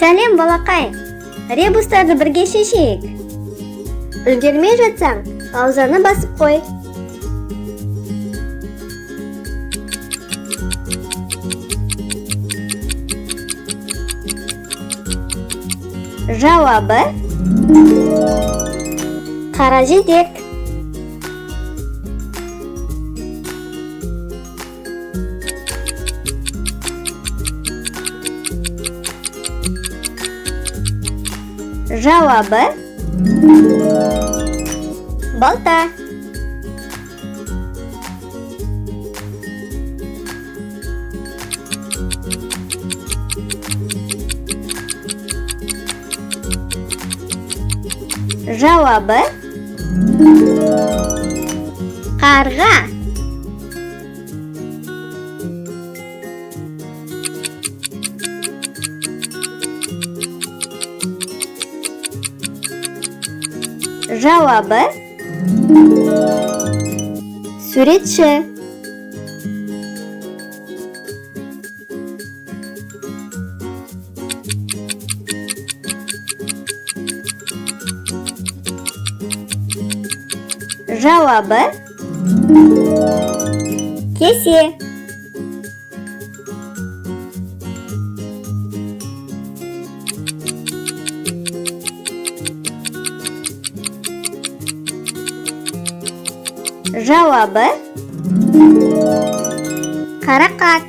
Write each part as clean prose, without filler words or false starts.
Сәлем, балақай. Ребустарды бірге шешейік. Үлгермей жатсаң, паузаны басып қой. Жауабы қара жидек. Жауабы балта. Жауабы қарға. Жауабы суретші. Жауабы кесе. Жауабы қарақат.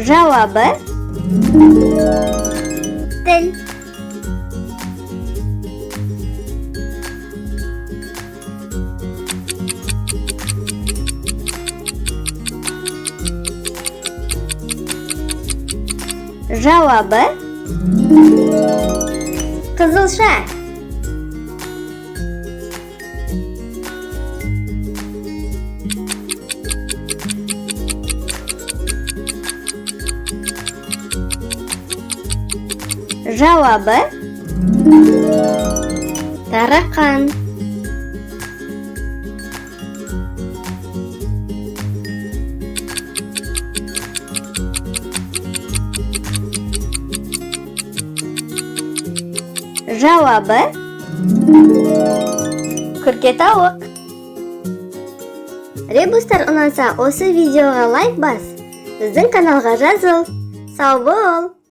Жауабы тіл. Жауабы қызылша. Жауабы тарақан. Жауабы күркетауық. Ребустар ұнаса, осы видеоға лайк бас, біздің каналға жазыл. Сау бол!